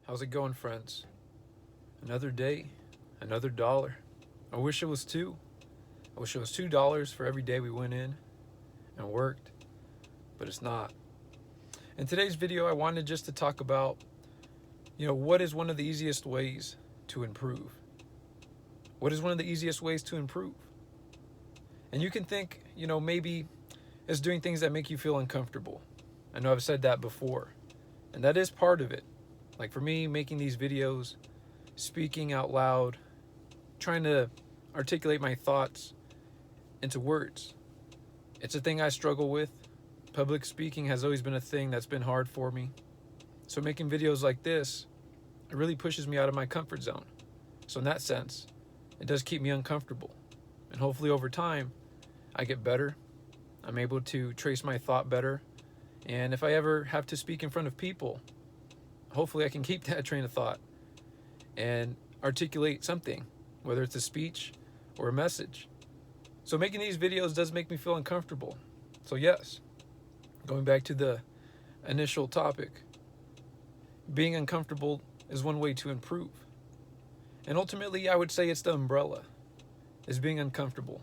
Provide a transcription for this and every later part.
How's it going, friends? Another day, another dollar. I wish it was two. I wish it was $2 for every day we went in and worked, but it's not. In today's video, I wanted just to talk about, what is one of the easiest ways to improve? What is one of the easiest ways to improve? And you can think, maybe it's doing things that make you feel uncomfortable. I know I've said that before, and that is part of it. Like for me, making these videos, speaking out loud, trying to articulate my thoughts into words. It's a thing I struggle with. Public speaking has always been a thing that's been hard for me. So making videos like this, it really pushes me out of my comfort zone. So in that sense, it does keep me uncomfortable. And hopefully over time, I get better. I'm able to trace my thought better. And if I ever have to speak in front of people, hopefully I can keep that train of thought and articulate something, whether it's a speech or a message. So making these videos does make me feel uncomfortable. So yes, going back to the initial topic, being uncomfortable is one way to improve. And ultimately, I would say it's the umbrella, is being uncomfortable.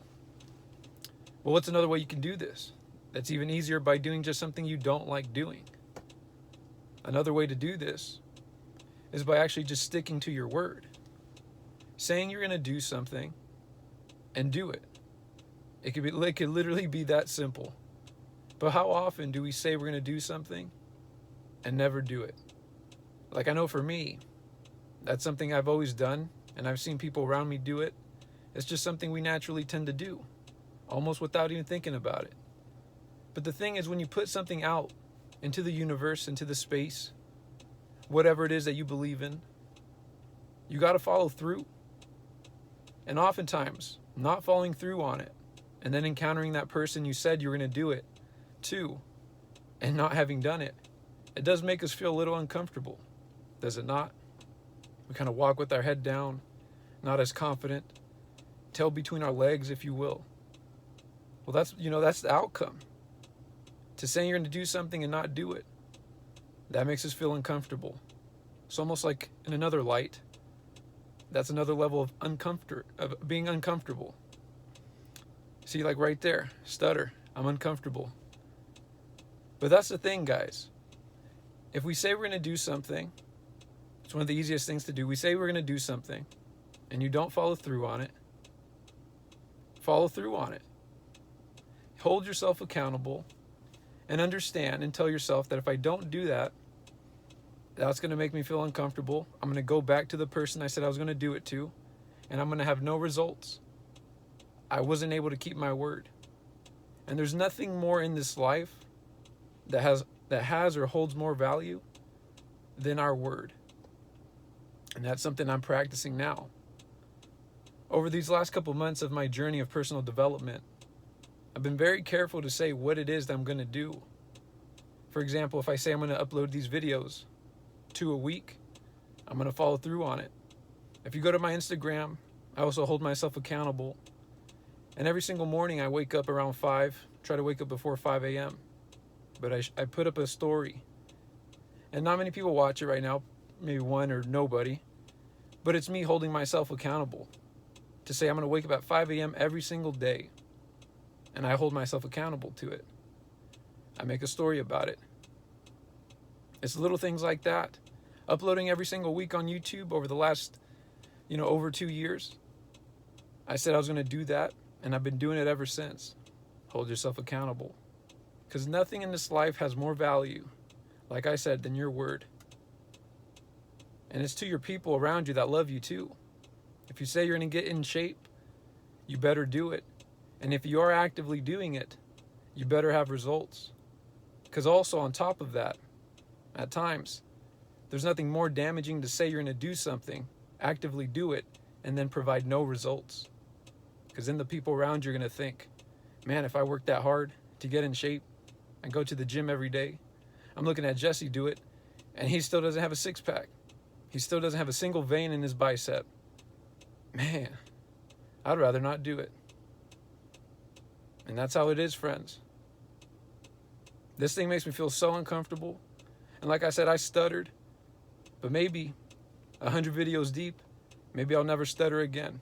Well, what's another way you can do this? That's even easier by doing just something you don't like doing. Another way to do this is by actually just sticking to your word. Saying you're going to do something and do it. It could literally be that simple. But how often do we say we're going to do something and never do it? Like I know for me, that's something I've always done, and I've seen people around me do it. It's just something we naturally tend to do, almost without even thinking about it. But the thing is, when you put something out into the universe, into the space, whatever it is that you believe in, you got to follow through. And oftentimes, not following through on it, and then encountering that person you said you were going to do it to, and not having done it, it does make us feel a little uncomfortable, does it not? We kind of walk with our head down, not as confident, tail between our legs, if you will. Well, that's the outcome. To saying you're going to do something and not do it, that makes us feel uncomfortable. It's almost like in another light, that's another level of being uncomfortable. See, like right there, stutter, I'm uncomfortable. But that's the thing, guys. If we say we're going to do something, it's one of the easiest things to do. We say we're going to do something, and you don't follow through on it. Follow through on it. Hold yourself accountable, and understand and tell yourself that if I don't do that, that's going to make me feel uncomfortable. I'm going to go back to the person I said I was going to do it to, and I'm going to have no results. I wasn't able to keep my word. And there's nothing more in this life that has or holds more value than our word. And that's something I'm practicing now. Over these last couple months of my journey of personal development, I've been very careful to say what it is that I'm going to do. For example, if I say I'm going to upload these videos 2 a week, I'm going to follow through on it. If you go to my Instagram, I also hold myself accountable. And every single morning I wake up around 5, try to wake up before 5 a.m. But I put up a story. And not many people watch it right now, maybe one or nobody. But it's me holding myself accountable to say I'm going to wake up at 5 a.m. every single day. And I hold myself accountable to it. I make a story about it. It's little things like that. Uploading every single week on YouTube over the last, over 2 years. I said I was going to do that, and I've been doing it ever since. Hold yourself accountable. Because nothing in this life has more value, like I said, than your word. And it's to your people around you that love you too. If you say you're going to get in shape, you better do it. And if you are actively doing it, you better have results. Because also on top of that, at times, there's nothing more damaging to say you're going to do something, actively do it, and then provide no results. Because then the people around you are going to think, man, if I work that hard to get in shape and go to the gym every day, I'm looking at Jesse do it, and he still doesn't have a six-pack. He still doesn't have a single vein in his bicep. Man, I'd rather not do it. And that's how it is, friends. This thing makes me feel so uncomfortable. And like I said, I stuttered. But maybe 100 videos deep, maybe I'll never stutter again.